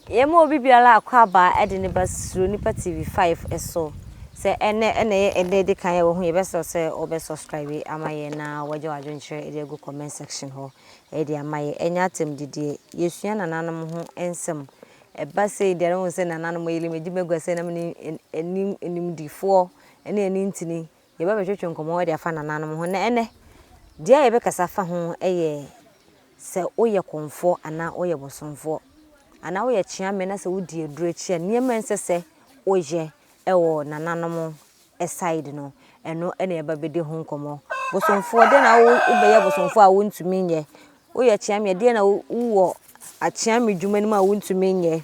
Yemo bibiala akwaba ede ne basuro nipa TV5 eso se ene de kan ye wo hu ye beso se obe subscribe amaye na waje wadwonche ede go comment section ho ede amaye enya atem didie yesua nananom ho ensem eba se de ron se nananom yele meji megwa se na enim difo ene ani ntini ye ba betwetwe nkomo wede afa nananom ho na ene de ye be kasa fa ho eye se oye konfo ana oye bosonfo ana wo ye chiame na se wodi eduro chi niema nsese oje ewo nananom side no eno ene eba bedi ho nkomo bosonfo de na wo beye bosonfo a wontumi nye wo ye chiame de na wo achiame dwuma ni ma wontumi nye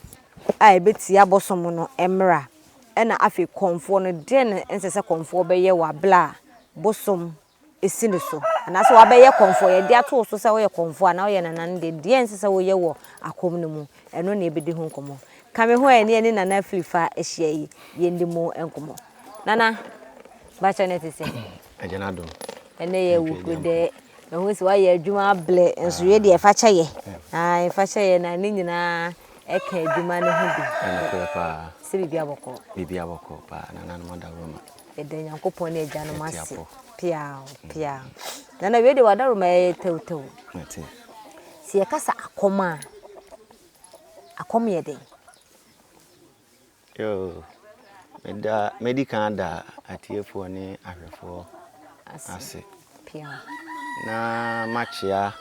a ebeti abosom no emra ena afi konfo no de na nsese konfo beye wa bla bosom esine so ana so wabeye konfo ye de ato so se wo ye konfo ana wo ye nanan de nsese wo ye wo akom no mu eno na ebedi ho nkomo kame ho ene nana filifa ehia yi yendimo enkomo nana ba chane tese agena do ene ye wukude na ho si wa ye adwuma ble enso ye de fa chaye ai fa chaye na ni nyina eka adwuma ne ho bi ene pa se bibia boko pa nana no da roma ede nyankopon ne agya no mase pia nana we de wadaro ma tew mate si ye kasa akoma akom ye den yo medical da atiefo ne ahwefo ase pia na machia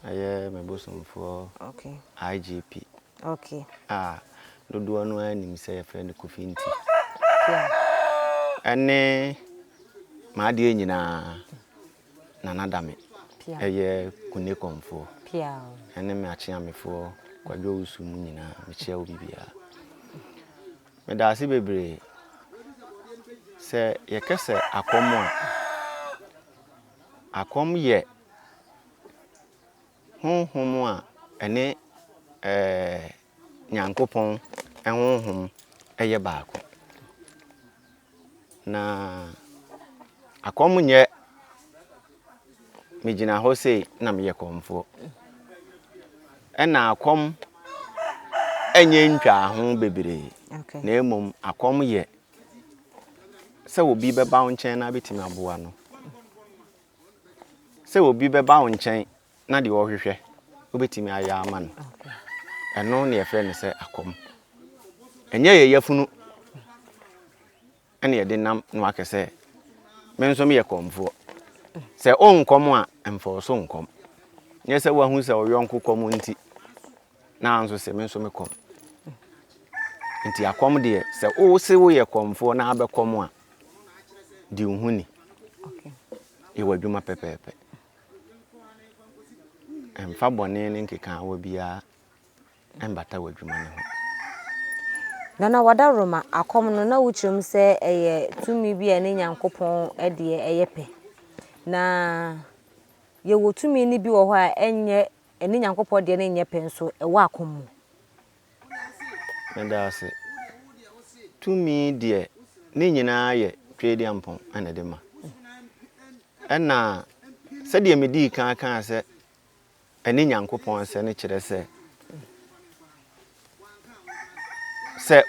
aye mebosomfo okay IGP okay dodo no anim se friend Kofinti pia ene ma de nyina nana dame pia eye kune konfo pia ene me achiamefo kwadwo usu mu nyina me chia obibia me da ase bebre se yekese akom ye honhom a ene nyankopon honhom eye baako na akom nye mejina ho sei na me ye konfo ena akom enye ntwa ho bebre na emom akom ye se obi beba wo nchen na betimi aboa no se obi beba wo nchen na de wo hwehwe obetimi aya ama no eno na ye frɛ ne se akom enye ye yafunu ene ye de nam no akese me nso me ye komfo se onkom a emfo so nkom nye se wa hu se oyonko kom nti na anso se me nso me kom nti akom de se o se wo ye komfo na abekom a di uhuni okay e wadwuma pepepe emfa bone ne nkeka wo bia embata wadwuma ne ho nana wadaroma akom no na wuchirum se eye tumi bia ne nyankopon ede eyepe na ye wotumi ni bi wo ho a enye ene nyankopon de ne nyepe nso ewa akom mu menda se tumi de ne nyina ye twedi ampon ane de ma ena se de medi kan se ene nyankopon se ne kire se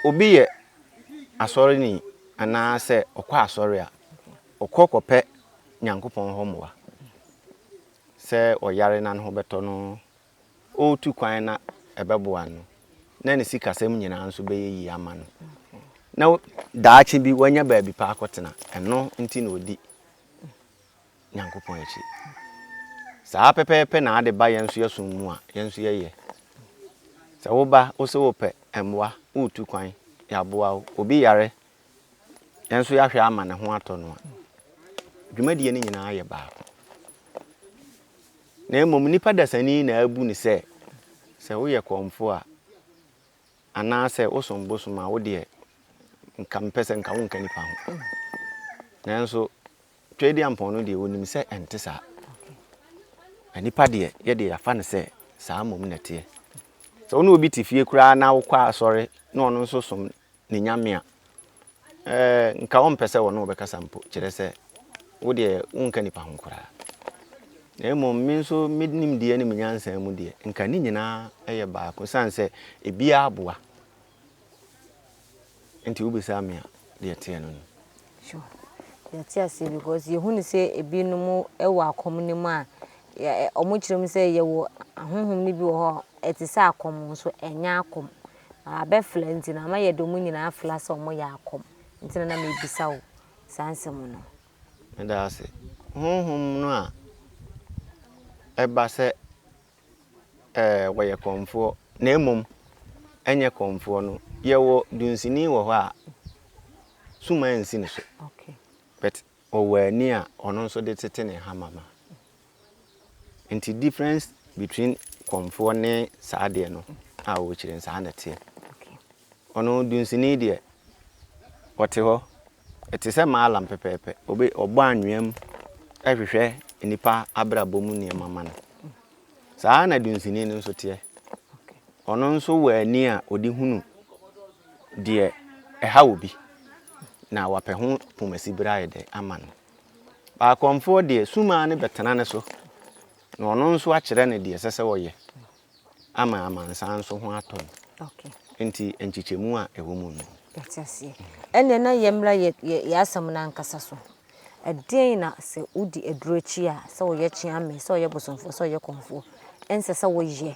obi ye asori ni ana se okwa asori a okokope nyankopon homoa se oyare na ho beto no o tu kwan na ebeboa no na ne sikasem nyina nso beyi ama no na daachi bi wanya baabi pa akotena eno nti na odi nyankopon echi saa pepepe na ade ba yenso yesum mu a yenso ye se wo ba o se wo pe emwa o tu kwan ya boa obi yare yenso ya hwe ama ne ho ato no dwumadie ne nyina aye ba na emom nipa dasani na abu ni se wo ye komfo a ana se osombosom a wo de nka mpese nka wo nka nipa ho nanso twedi ampon no de wonim se entesa anipa de ye de afa ne se saa mom nete so no obi tifie kura na wo kwa asori na ono nso som ne nyame a nka wo mpese wo no be kasa mpo kire se wo de wo nka nipa ho kura Emo me so midnim de anim nyansa mu de nka ni nyina eye baako sanse ebia aboa nti wo bisa me a de tie no sure yati ase because you hunu say ebinom ewo akom ni mu a omo kirem say ye wo ahonhom ni bi wo ho etise akom so enya akom abefla nti na ma ye do mu nyina afla so omo ya akom nti na me bisa wo sanse mu no nda ase honhom no a eba se wo ye komfo na emom enye komfo no ye wo dunsini wo ho a suma ensi ne so okay but owani a ono nso de tete ne hamama nti difference between komfo ne saade no a wo kiren sa na te okay ono dunsini de wote ho etise maalam pepepe obe obo anwem ehwehwe nipa abrabom ne mama no saa na dunsini no nso te okay ono nso wani a odi hunu de eha obi na wape ho pomasi brae de ama no ba komfo de suma ne betena ne so na ono nso a kire ne de sese woye ama amansan nso ho aton okay nti enchichemu a ewo mu no yati ene na yemra ye asam na nkasa so eden na se udi edurochi a se wo ye chiame se wo ye bosomfo se wo ye komfo ense se wo ye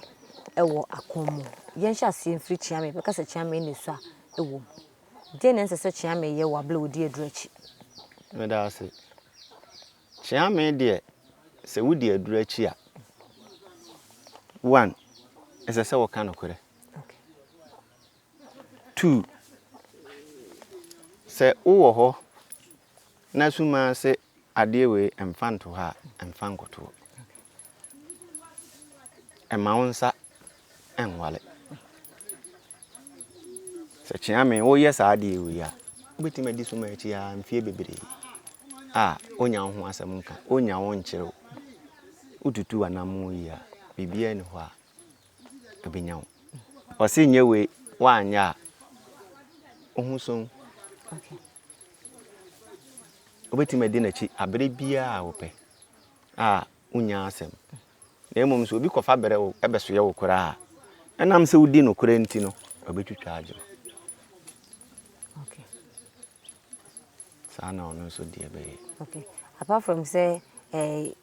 ewo akomu yen hya se mfiri chiame be ka se chiame ne so a ewo den ense se chiame ye wa bla odi edurochi me da se chiame de se wudi edurochi a one ese se wo ka nokore okay 2 se uwo ho na suma se ade we emfanto ha emfankoto emaunsa enwale se chiame wo yes ade we ya betima di suma echi ya mfie bebere onya ho asem nka onya wo nkyere ututu anamu ya bibia ni ho a obenyawo o se nyewe wanya ohuson okay obetima di na chi abere bia a wope unya asem na emom so obi kofa bere wo ebeso ye wo kora enam se udi no kora nti no obetwitwa ajo okay sana ono so die be okay apart from say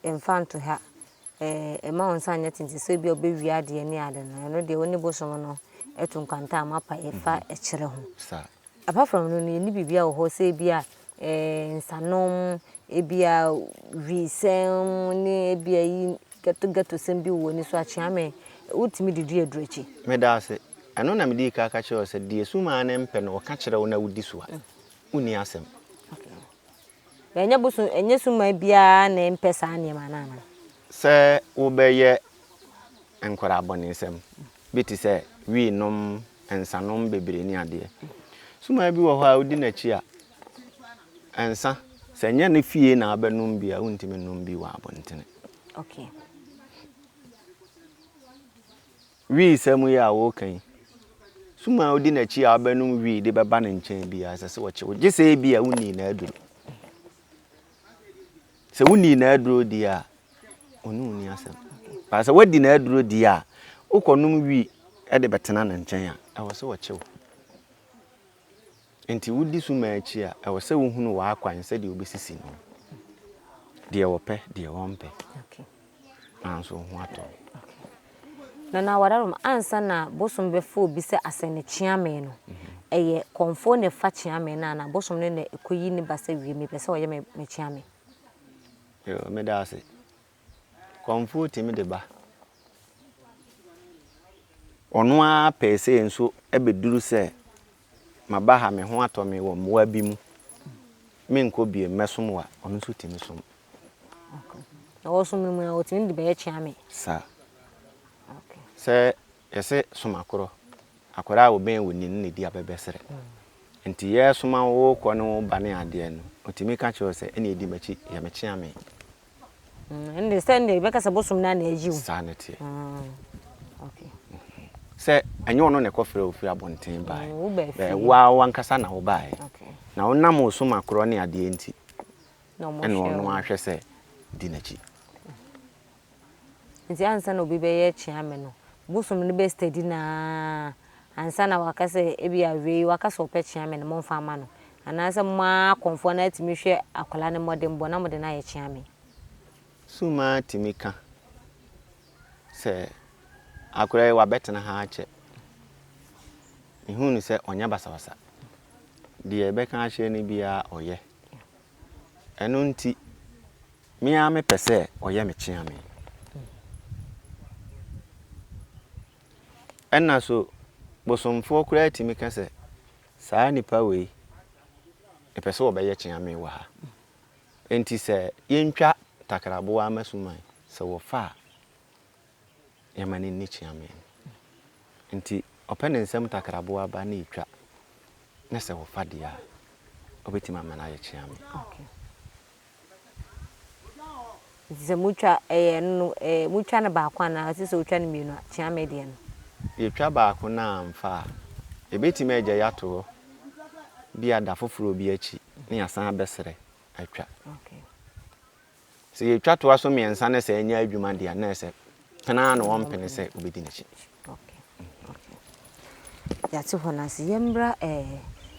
infanto ha ema onsa anya tinti so bi obewi ade ni ade no de woni bosom no etu nkanta amapa efa ekire ho sa apart from no ni bibia wo ho say bia nsanom ebia wisem ni ebia yi gato sembi wo ni so achiame utimi didi edurochi me da se eno na me di ka ka che se die suma na mpe no ka kire wo na wudi so a uni asem okay enya busu enya suma bia na mpe sa ne manana se wo be ye enkora abonisem biti se wi nom ensanom bebre ni ade suma bi wo ho a odi na chi a ensa se nya ne fie na abanum bia untimi num bi wa abontene okay wi samu ya wo kan suma odi na chi a abanum wi de beba ne nchen bia se wo che wo je se bia uni na aduro se uni na aduro dia onu uni asem ba se wadi na aduro dia ukonum wi e de betena na nchen a wo se wo che wo enti wudi suma achi a e wo se wo hunu wa akwan se de obesisi no de wo pe de wo mpe okay anso ho ato na wadarum ansa na bosom befo bi se asene chiame no eye komfo ne fa chiame na bosom ne na ekoyi ni basa wie me pese oye me chiame yo me da se komfo timi de ba ono a pese enso ebeduru se mabaha me ho ato me wo moa bi mu me nko bi mesom wa ono so timi som okay na wo som mu o timi de be chiame sa okay se yese somakoro akora wo ben woni ne di abebesere enti ye soma wo ko no bane ade no otimi ka che se ene edi machi ya me chiame ende sende be ka se bosom na ajiwu sanity okay se enye ono ne kofre ofiri abonten bai wo be wa wankasa na wo bai okay na wonam wo somakoro ne ade enti no mo ene ono ahwe se di nachi nti ansa na obi be ye chiame no bosom ne be steady na ansa na wakase ebi awe wakase ope chiame no momfa ama no anase ma konfo na atimi hwe akola ne modembo na mode na ye chiame suma timika se akura wa betena ha ache ihunu se onya basabasa de ebe kan ahye ne bia oye eno nti mia me pese oye me chiame enna so bosomfo kura timika se saa nipa we epese obeye chiame wa ha enti se yentwa takrabo amasuman se wo fa yamani ni chiame nti opene nsem takrabo aba na etwa na se wo fa dia obetima mana ye chiame okay ze mucha no mucha na ba kwa na se utwa ne mienu chiame de no etwa ba ko na amfa ebetima eje yato bia da foforo bi achi na yasan abesere atwa okay se etwa to aso miensa na se anya adwuma dia na se tena na won pene se obedi na chi okay ya ti hona si yembra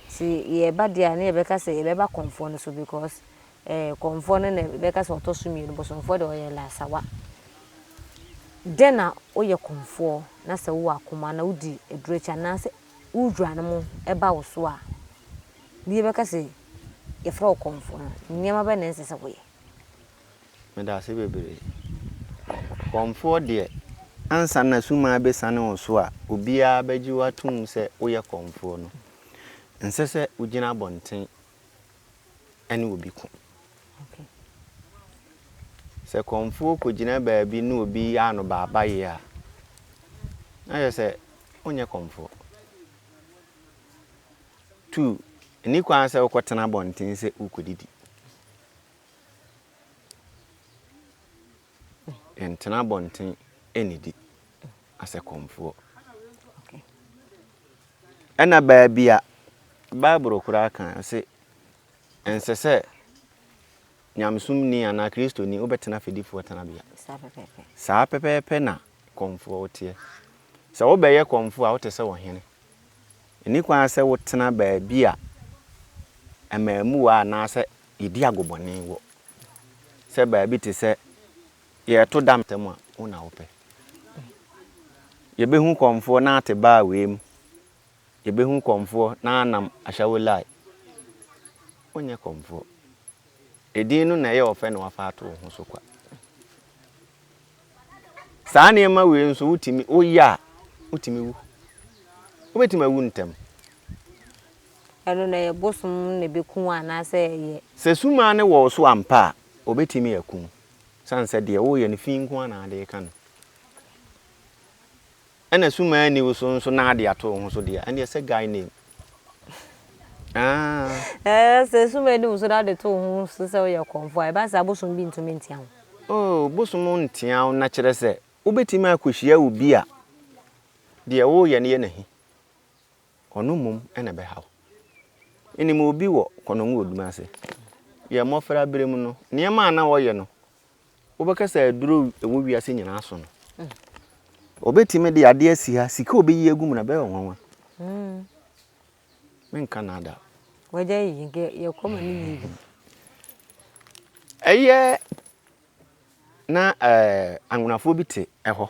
si ye ba dia na ye beka se ye beba konfo no so because konfo no na beka se otoso mienu bosomfo de oye la sawa dena oye konfo na se wo akoma na udi edurecha na se udwa no mo eba wo so a ni beka se ye fra konfo no nyema ba na nse se wo ye me da se bebere konfo de ansa na suma be sane wo so a obia baji watum se oye konfo no nsese ugina bonten ene obi ko okay se konfo ko gina baabi na obi ano baba ye a aye se onye konfo tu ni kwa se ukotena bonten se ukodidi entena bonten enidi ase konfo okay ena baabi a Bible kura kan se ensese nyamsum ni ana Kristo ni obetena fedifo tena bia sa pepepe na konfo otie se obeye konfo a wote se wo hene eni kwa se wotena baabi a amamu wa na se idi agobone wo se baabi te se ye to dam temu a una wope ye behu konfo na ate ba wem ye behu konfo na anam ahawolai onye konfo edinu na ye ofe na wafa ato ho so kwa saa ne ma we nso wutimi oya wutimi wu obetima wu ntem eno na ye bosum ne beku ana se ye se suma ne wo so ampa obetimi yakun sanse de wo ye ne finko ana de kan ena suma ni wo so nso na ade ato ho so de ene se guy name se suma ni wo so na de to ho so se ye konfo e ba sa bosum bi ntumi ntia ho oh bosum ntia na kire se obetimi akohia obi a de wo ye ne ye nahi ono mum ena be hawo eni mo obi wo kono ngo oduma se ye mofra berem no niema na wo ye no obekasa aduro ewo wiase nyina aso no obetimi de ade asi ha sika obeyi agum na be wonwa men Canada waje yi ye koma ni yi eye na angunafo bi te eho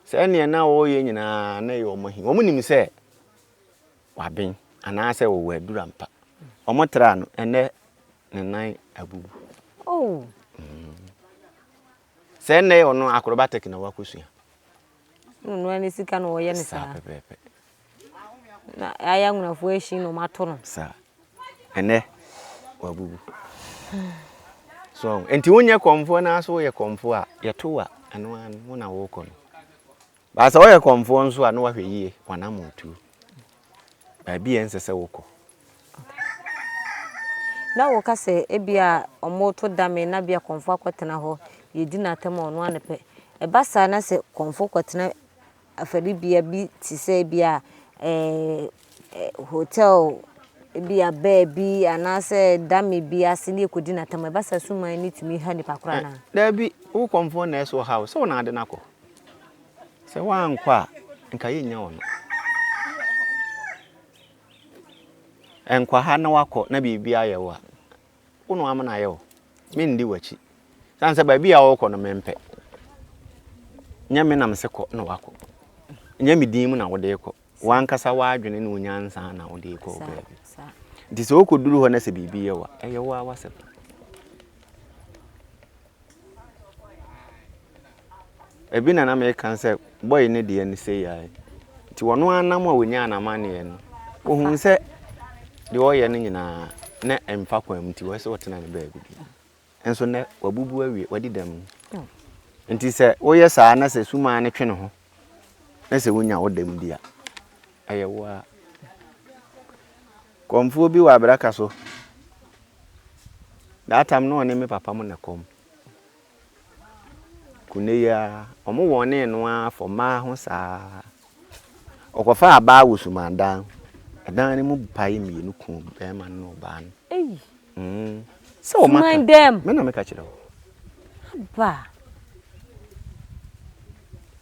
se ene na wo ye nyina na ye omohi omunim se waben ana se wo wadura mpa omotra no ene ne nan abubu oh se ne ono acrobatic na wakosua no ani sika no ye ne sa pepepe na aya ngunafo ehyin no mato no sa ene wabubu so enti wonye konfo na so ye konfo a yeto a eno an wo na wo kono ba sa wo ye konfo nso a no wahwe yie wana motu ba bi ensese woko na wo ka se ebia omoto dame na bia konfo akotena ho yedi na tem ono anepe e basa na se konfo kotena afari bia bi ti se bia hotel bi a baby anase dami bi ase ne ekodi na tam ba sa suman ni tumi ha ni pakora na da bi wo komfo na eso house so na ade nako se wa nkwa nka ye nya wono enkwa ha na wako na bibia ye wa wono amana ye wo me ndi wachi sanse ba bia wo ko no mempe nya me nam se ko na wako nya me din mu na wo de ko wankasa wa adwene ne onyansa na wo de ko baby ndi se okoduru ho na se bibia ye wa eye wa wase ebi na me kan se boy ne de ni se ya ti wono anam a wonya anama ne ye no ohun se de oye ne nyina na emfa kwam ti wo se wotena ne baabi enso ne wabubu awie wadi dam nti se woye saa na se suma ne twe ne ho na se wonya wodam dia aye wa komfo bi wa braka so that time no ne me papa mo na kom kuneya omo wone no a for ma ho saa okofa aba wusumandan adan ne mu pai mi no ku be ma no ba no so ma me na me ka kire ba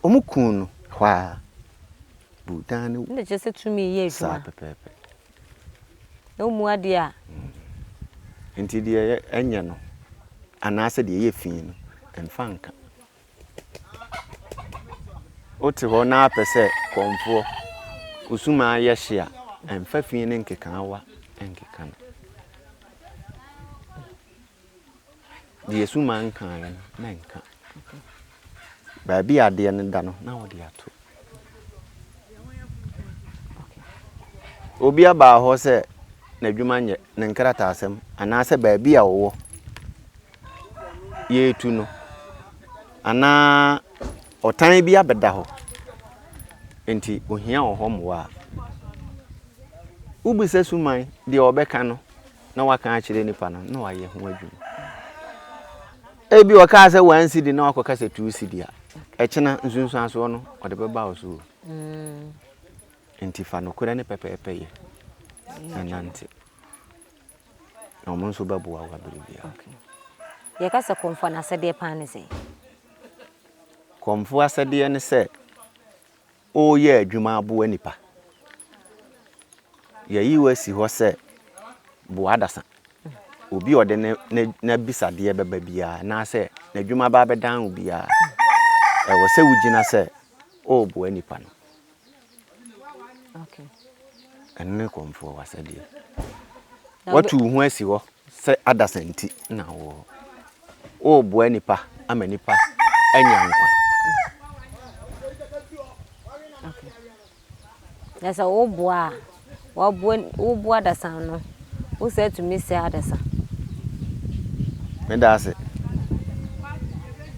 omo ku no hwa budan ne nde je se tumi ye sa adwuma pepepe no mu ade a nti de enye no anase de ye fin no emfanka oti ho na apese komfo usuma ye hia emfa fin ne nkeka wa nkeka no de suma nkan ya na nka ba bi ade ne da no na wo de ato obi aba ho se na dwuma nye ne nkrata asem anase ba bi a wo ye tu no ana otan bi abeda ho enti ohia wo ho mwa ubise suman de obeka no na waka akire nipa no na waye ho adwuma ebi waka se 1 cedi na wakoka se 2 cedi a echena nsunsu aso no ode beba wo so enti fa no kura ne pepepe ye ananti no mo nso babu wa bibia ye ka se komfo na se de pan ne se komfo asede ne se o ye adwuma abo anipa ye yi wasi ho se bo adasa obi ode na bisade beba bia na se na adwuma ba bedan obia e wo se wugina se o bo anipa no okay enne komfo wasade watu hu asi ho se adasa nti na wo o bo anipa amanipa anyankwa okay yasa obua obua adasa no wo se tumi se adasa me da se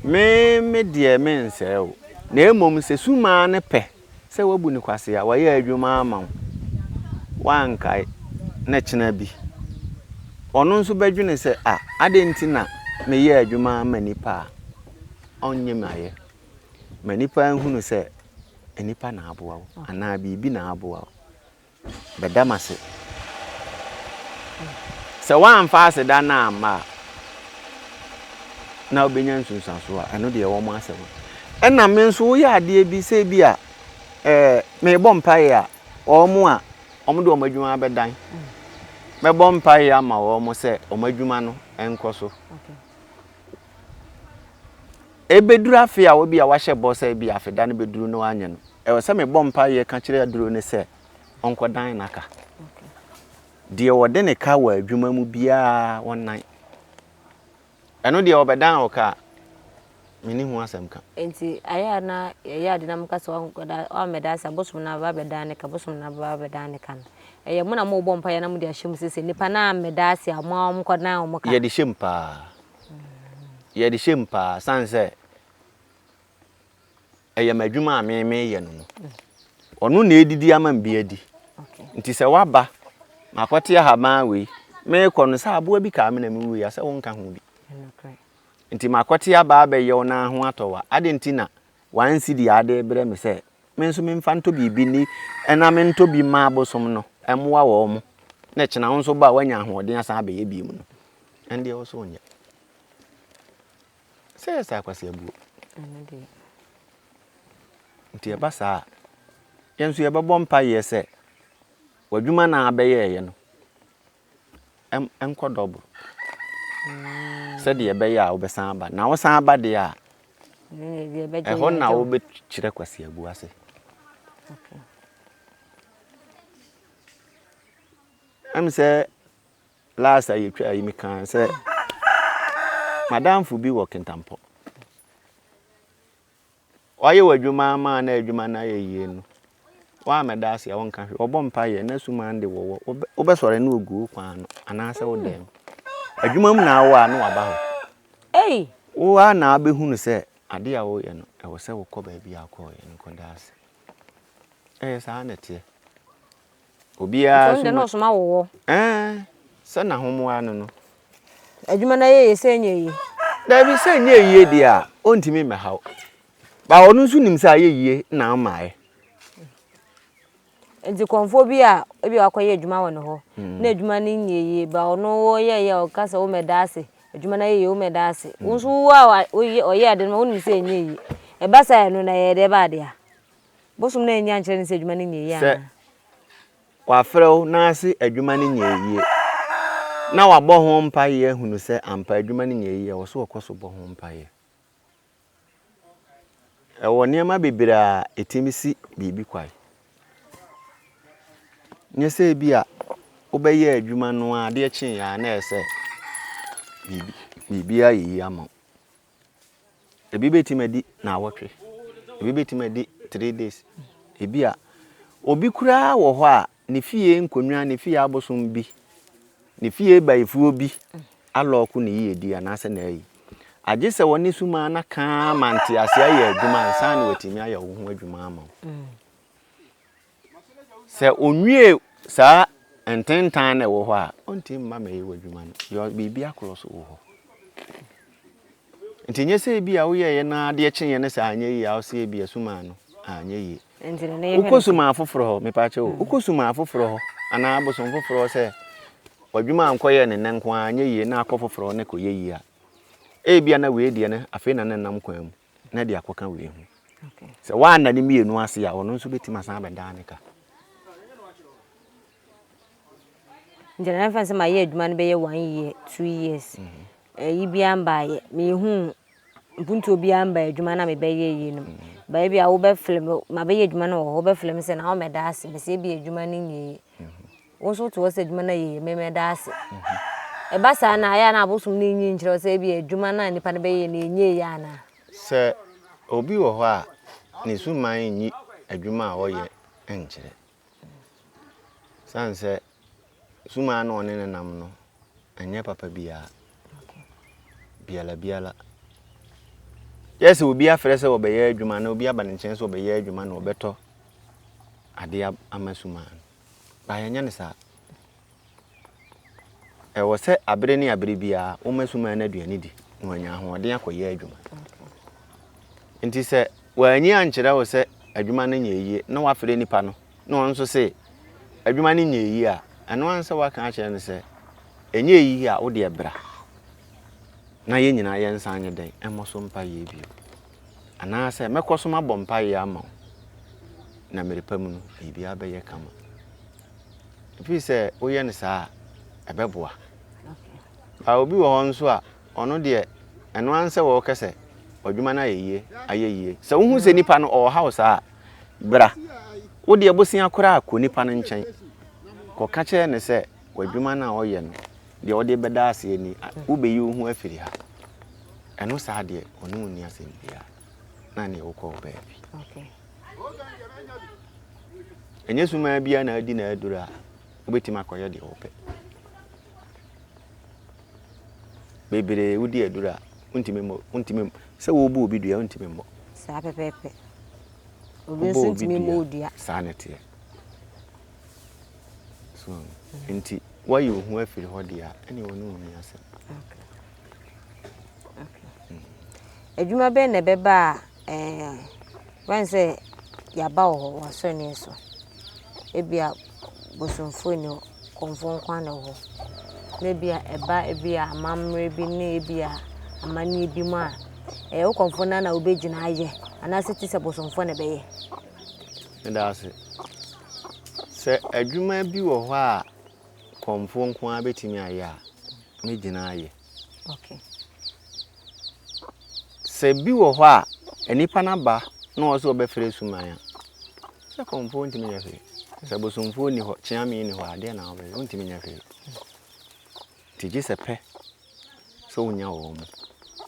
me die me nse o na emom se suma ne pe se wabu ni kwase ya wa ya adwuma ama wankai na chena bi ono nso badwene se ade nti na me ya adwuma ama nipa onye maye manipa nhunu se enipa na aboa wo ana bibi na aboa wo bedamase se wan fa se da na ama na obenya nsunsanso a eno de wo mo asem ena me nso wo ya ade bi se bi a me bompa ya omo a omo de omadwuma abedan me bompa ya ma wo mo se omadwuma no enkoso okay ebeduru afi a wo bi a wahye bossa bi afeda ne beduru no anye no e wo se me bompa ye ka kire aduru ne se onkodan naka okay de wode ne ka wa adwuma mu bia wonan eno de obedan o ka meni hu asem ka enti aya na ya de na mka so o meda sa bosum na ba bedan ne ka bosum na ba bedan ne kan eye mu na mo bompa ya na mu de ahyem sese nipa na meda sia mo amkodan o mka ye de shempa ye de shempa sanse eye madwuma me ye no ono na edidi ama mbi adi okay nti se waba makote ahama we me kono sa abo bi ka me na me wu ya se wonka ho bi okay nti makote aba be ye na ho atowa ade nti na wansi di ade bre me se me nso me mfa nto bibi ni ena me nto bi ma abosom no emwa wo mo na kyena wo nso ba wanya ahoɔden asa abɛyɛ bi mu no ɛnde wo so nya sɛ sa kwase abuo nti eba saa yenso ye bɛbɔ mpa yɛ sɛ wadwuma na abɛyɛ yɛ no enko double sɛ de ɛbɛyɛ a wobɛsan aba na wo san aba de a ɛhɔ na wo bɛkyerɛ kwase abuo ase okay am say last I twa yi me kan say madam fu bi wo Kintampo oye wadwuma ma na adwuma na ye yie no wa medase ya wonka hwe obom pa ye na suma ande wo obesore na ogu kwan no ana se wo dem adwuma mu na wo a no waba ho eh wo a na abehunu se ade a wo ye no e wo se wo kɔ ba bi akɔ ye no kondase sa na tie obia so no suma wo se na homo ano no adwuma na ye se nya yi da bi se nya yie dia ontimi mehaw ba onu nso nim se aye yie na amae enti konfo bi a ebi akoye adwuma wɔ no ho na adwuma ni nya yi ba ono wo ye o kasa wo medase adwuma na ye wo medase wo nso wo a oye ade no wo nim se nya yi e ba sa no na ye de ba de a bosum na nya nkyere ni se adwuma ni nya yi a wa frew na ase adwuma ni nya yi na wa bɔ ho mpa ye hunu se ampa adwuma ni nya yi wo so okoso bɔ ho mpa ye e wo niam bebira etimisi bibi kwai nyese bi a obeye adwuma no a de kyen ya na ese bibi ayi ama ebi betimadi na awotwe ebi betimadi 3 days ebi a obi kura wo ho a ne fie nkonwa ne fie abosom bi ne fie baifuo bi alɔko ne yedi anase na ayi agye sɛ woni suma na ka mante ase ayi adwuma nsa na watimi ayi wo ho adwuma ama sɛ onwie saa ententan na wo ho a onti mma ma yi wadwuma no yo bibi akoro so wo ho nti nye sɛ bi a wo ye na de kyenye ne sa anya yi a wo sɛ bi asuma no anya yi enti na ye ukosuma afoforo ho me pa che wo ukosuma afoforo ho ana abosom foforo sɛ wadwuma ankoye ne nenko anya yi na akofoforo ne koye yi a ebia na we die ne afi na nam kwan mu na de akoka we hu okay sɛ wa na ne mienu ase a ono nso betima san abɛda ne ka njana fa se ma ye adwuma no be ye 1 year 2 years yi bia mba ye me hu mpunto bia mba adwuma na me be ye yi no ba bia wo be film ma be ye adwuma no wo be film se na wo meda ase me se bia adwuma no nyi wo so to se adwuma na ye me meda ase e ba sa na ya na abosum ni nyi nkyere se bia adwuma na nipa no be ye na enye ya na se obi wo ho a ne suman nyi adwuma a wo ye enkyere sanse suma no ne nam no anya papa bia biala yes obi afre se obeye adwuma na obi aba ne nkyɛn se obeye adwuma na obeto ade amasuma ba yanya ne sa e wo se abere ne abere bia o masuma na aduane di no anya ho ɔde akɔye adwuma nti se wanyi ankyerɛ wo se adwuma no nyeyie na wafre nipa no na on so se adwuma no nyeyie a ɛno ansa waka akyerɛ ne se enye yi a wo de ebra na ye nyina ye nsa anye den emoso mpa ye bio ana se mekoso mabɔ mpa ye ama na merepam no bibia bɛyɛ kama fi se wo ye ne saa ɛbɛboa a obi wo hɔ nso a ɔno de ɛno ansa wo kɛsɛ odwuma na ye ayeye se wo hu se nipa no ɔwɔ house a bra wo de ebosia kora akɔ nipa no nkyɛn kɔ ka kyerɛ ne se wadwuma na ɔyɛ no de ɔde bɛda ase ni wo beyi wo hu afiri ha ɛno saa de ɔno ni asɛm bia na ne wokɔ baabi okay enye suma bia na adi na adura obetima akɔyɛ de wopɛ bebere wudi adura untimi sɛ wo bu obi dua untimi mmɔ sa pepepe obi nso ntimi mmɔ dua saa nete so enti why you hu afiri hɔ de a ɛne ɔno ni asɛm adwuma be na beba wan se ya ba wo so ne so ebia bosomfo ni konfo kwan na ho na bia eba bia amamre bi na bia amani bi mu a wo konfo na obegina aye ana seti se bosomfo na beye ndase se adwuma bi wo ho a konfo nko a betimi aye a me gina aye okay se bi wo ho a enipa na ba na o so obefere sumanya se konfo ntimi nya fe se bosomfo ni ho chiame ni ho ade na obe ntimi nya fe tiji se pe so unya wo mu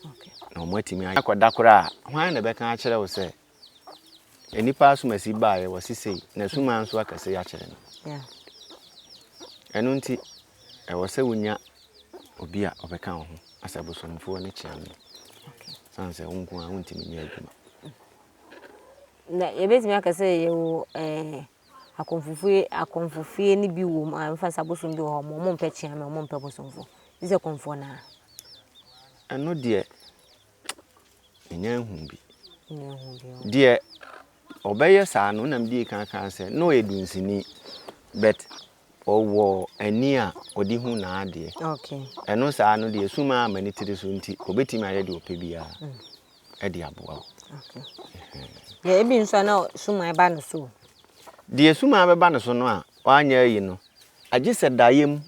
okay na o matimi aye akoda kora hwan na be kan kire wo se enipa asumasi baaye wo sisei na suma nso akase ya kire no yeah enu nti e wo se unya obi a obeka ho asabosomfo ne chiame okay sanse unku a untimi nya adwuma na yebetimi akase ye wo akonfufie ni bi wo amfa sabosom bi wo mo mpe chiame mo mpe bosomfo ise konfo na eno de enya hu bi nya hu bi de obeye sa no nam die kan se no edunsini bet owo ani a odi hu na ade okay eno sa no de suma amani tiri so nti obetimi aye de opebia e de aboa okay ye ebi nso na suma eba no so de suma abeba no so no a wanya yi no agise dayem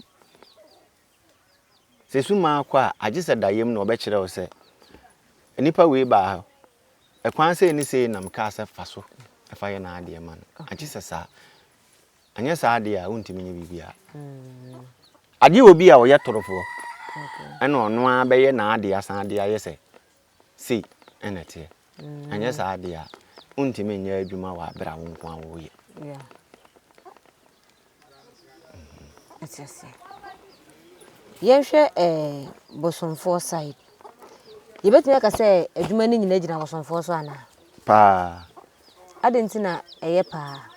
se suma akwa agise dayem no obekire wo se enipa we ba ekwan se ni se nam ka se faso efa ye na ade man agise sa anya sa ade a untimi nya bibia ade obi a wo ye torofo ena ono a be ye na ade asan ade aye se si enete anya sa ade a untimi nya adwuma wa bra wo nko a wo ye yeah it's yenhwe bosomfo side yebetumi aka se adwuma ni nyina gina bosomfo so ana pa adentina eye pa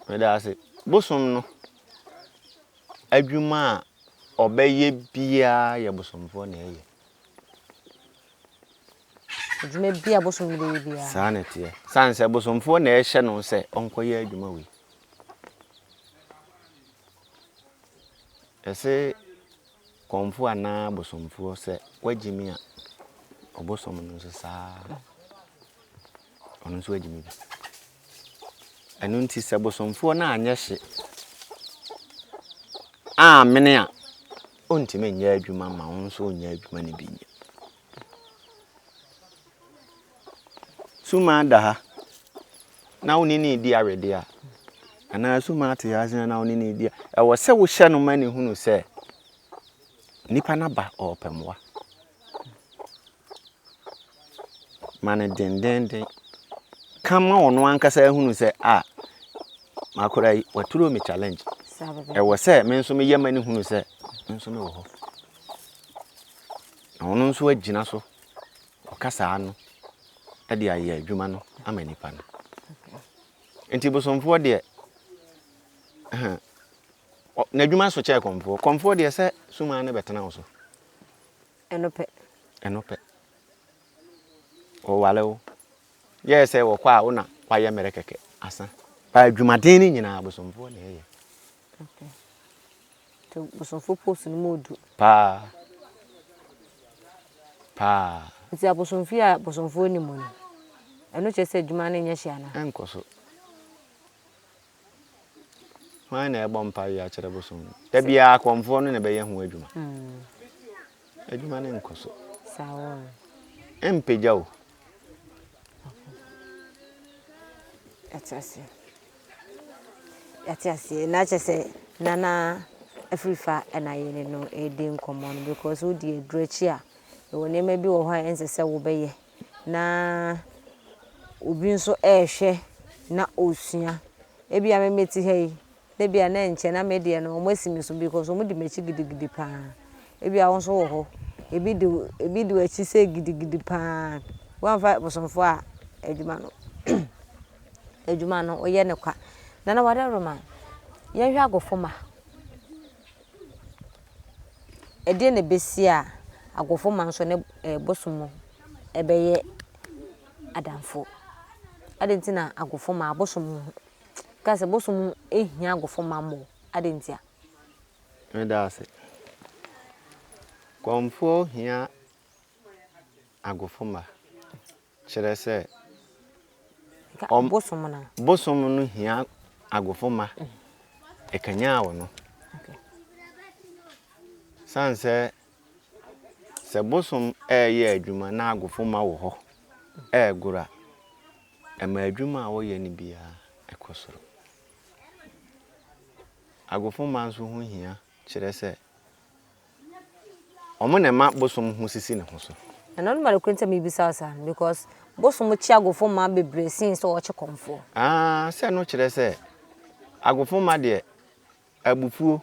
me da se bosom no adwuma a obeye bia ye bosomfo na eye adwuma bia bosom ni bia sa na tie sanse bosomfo na ehye no se onkoye adwuma we ese konfo ana bosomfo se wagimi a obosom no so sa onu so wagimi bi enu nti se bosomfo na anye hye amene a ontime nya adwuma ma won so nya adwuma ne bi nya suma da ha na woni ni di awede a ana suma te ya na woni ni di e wo se wo hye no mani hunu se nipa na ba opemwa mane dendende kama ono ankasa hunu se makora yi waturo me challenge e wo se me nso me yemani hunu se nso me wo ho na ono nso agina so okasa ano e de aye adwuma no ama nipa no enti bosomfo de na adwuma so che konfo de se suma ne betena wo so enope o wale o yes e wo kwa wo na kwa ye mere keke asa pa adwumaden ni nyina bosomfo na ye okay to bosomfo post no modu pa nti abosomfo bosomfo ni mo no eno che se adwuma ne nya hia na enkoso wana e bompa ya kire bosom da bia konfo no na be ye ho adwuma adwuma ne enkoso sawo empeja o Atiasi na chese nana afrifa na yene no edi nkomo no because wo di edrechi a wo nema bi wo ho ensese wo beye na obi nso ehwe na osua ebi a memeti hei na bia na enche na media no mo asimi so because mo di mechi gidigidi pa ebi a wonso wo ho ebi di wachi se gidigidi pa wanfa bosomfo a adwuma no oye ne kwa na wada roma ye hwa agofoma ede ne besia agofoma nso ne bosomo ebeye adamfo adentina agofoma abosomo kase bosomo ehia agofoma mo adentia Me da ase. Komfo hia agofoma. Kyerɛ sɛ bosom na. Bosom no hia agofoma. Ekanya wo no. Okay. Sanse se bosom ye adwuma na agofoma wo ho. Gura. Ema adwuma a wo ye ne bia ekosoro. Agofoma nso ho hia kyerɛ sɛ omo na ma bosom ho sisi ne ho so. And no matter kwenta me bisa sa because bosom chi agofoma bebre sin so wo che komfo. Se no kyerɛ sɛ agofoma de abufuo.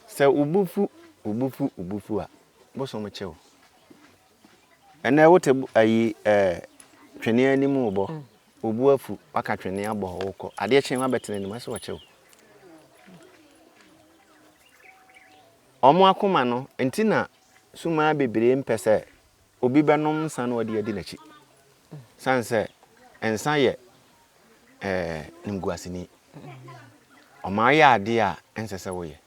Se ubufu a bosom chewo. Ene wote ayi twene anim wo bo. Obu afu waka twene abo ho ko. Ade kyen wa betene ni mase wo chewo. Omo akoma no entina suma bebre mpese obi benom nsa na odi adi nachi. Sanse ensa ye nimguasini. Oma ya ade a ensese wo ye.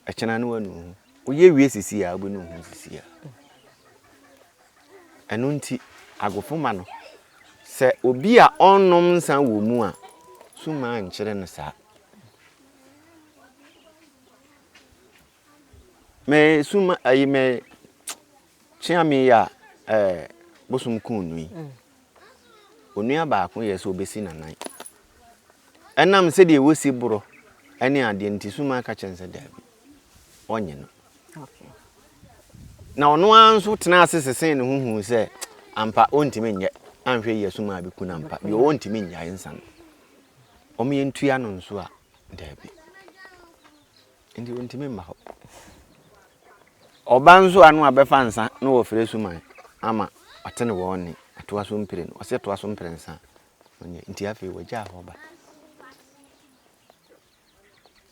Echena no wanu. Oye wie sisi a obenu hu sisi a. Enu nti agofoma no se obi a onnom nsa wo mu a suma nkyere no sa. Me suma ayi me chiami ya bosom kunui. Onua ba ko ye so obesi nanan. Enam se de wosi buro ene ade nti suma ka kyense dabi. Onye no. Okay. Na ono anso tena asesesen ne huhu se ampa ontimi nye anhwe ye suma abeku na ampa yo ontimi nya ensan. Omo ye ntua no nso a dabi. Ndi ontimi mma ho. Oba nso anu abefa nsa na wo fere suma ama atene wo ni atoa so mpire no ose toa so mpire nsa onye nti afi wagya ho ba.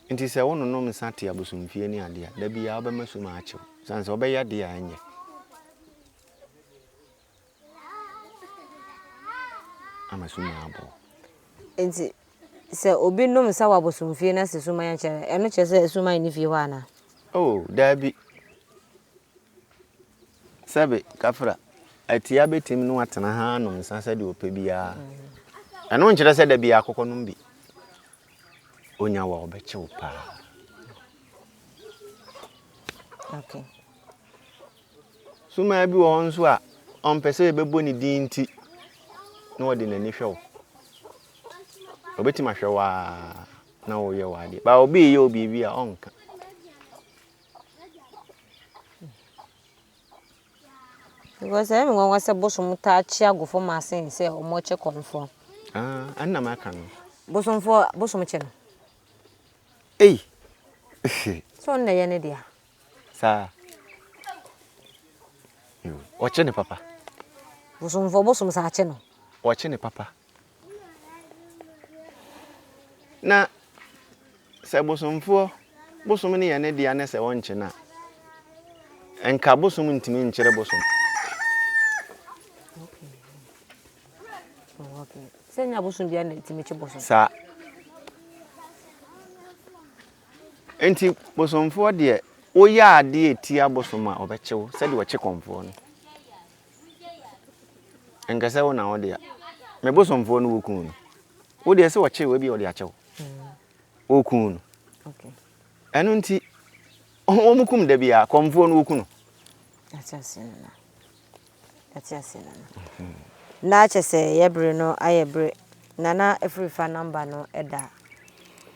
Nti se wono no nsa te abosomfie ni ade a da bia obema suma achew sanse obeya de a anye. Ama suma abo. Enti se obi nom sa wa bosomfie na se suma ya chere eno che se suma ni fie ho ana. Oh, dabi. Sabe kafra atia betim no atena ha no nsa sa de opa bia. Eno nkyere se da bia akokɔ no bi. Onya wa obechew pa. Okay. Suma bi wo nso a ompese ebebo ni din nti na odi nani hwew. Obetima hwewa na wo ye wade. Ba obi ye obi bi a onka. Because I want to bosom touch agofo ma sen se o mo che komfo. Anna maka no. Bosom che no. Ei. So na ye ne dia. Sa. Oche ne papa. Bosom sa che no. Oche ne papa. Na se bosom ne ye ne dia na se wonche na. Enka bosom ntimi nkyere bosom. Okay. Senya bosom bia na ntimi che bosom. Sa. Enti bosomfo de oya ade etia bosom a obechew se de oche komfo no. Engase wo na wo de a. Me bosomfo no wokun no. Wo de se oche we bia wo de achew. Okun no. Okay. Enu nti omukum da bia komfo no wokun no. That's na chese yebre no ayebre nana efrifa number no eda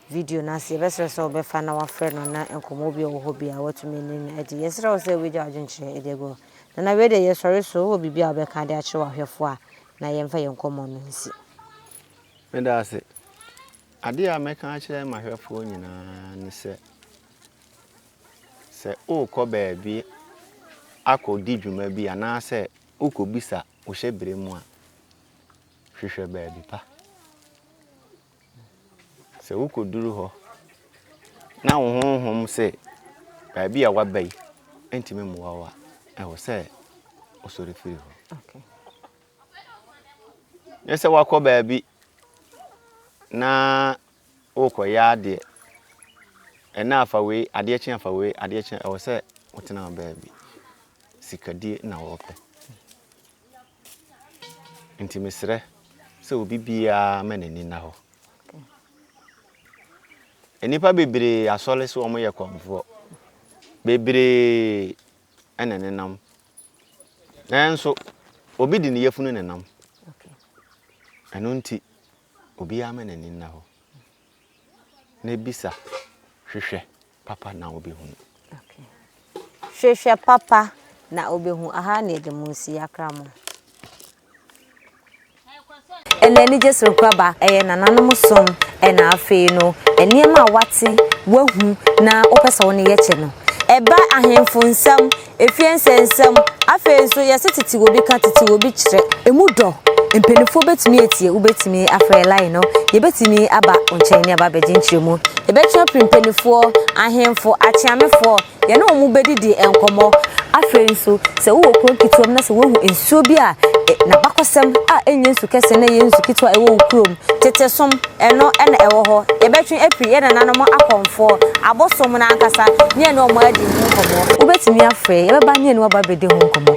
video na se besere so be fa na wa frɛ no na enkomo bi wo ho bia watumi ni edi yesere wo se weja adwenkyere edego nana we de yesore so wo bibia obeka de akye wahwefo a na yemfa yenkomo no nsi Me da se ade a meka akye mahwefo nyina ne se o ko ba bi akodi dwuma bi ana se ukobisa wo hyebre mu a hwehwe ba bi pa se ukoduru ho na wo honhom se ba bi a wabai entime mu wawa wo se osori firi ho. Okay. Yese wakɔ ba bi na okoya de ɛna afa we ade kye afa we ade kye ɛwɔ sɛ wotena baabi sikadie na wɔpɛ nti mesrɛ sɛ obi bia ma n'ani na hɔ enipa bebree asɔle so ɔmo yɛ kɔmfo bebree ɛna nenam nanso obi di ne yafunu nenam ɛno nti obi ama n'ani na hɔ na bisa hwehwɛ papa na obi hu hwehwɛ papa na obi hu aha na de mu si akramo enani jesro kwaba nananom som na afei no eniema wate wahu na opesa woni ye che no eba ahemfo nsam efiensensam afei so ye setiti obi ka titi obi kire emu do empenifo betimi etie ubetimi afre line no ye betimi aba onchen ne aba beje nchiremu ye betwa primpenifo ahemfo achiamefo ye na omu bedidi enkomo afre so se wo okro kituom na se wo hu ensuo bi a na bakosem a enye nsu kese na ye nsu kitwa ewo ukrom tetesom eno ena ewo ho ye betwe apri ye na nanom akonfo abosom na ankasa ne na omo adi hu nkomo ubetimi afre ye beba ne na aba bede hu nkomo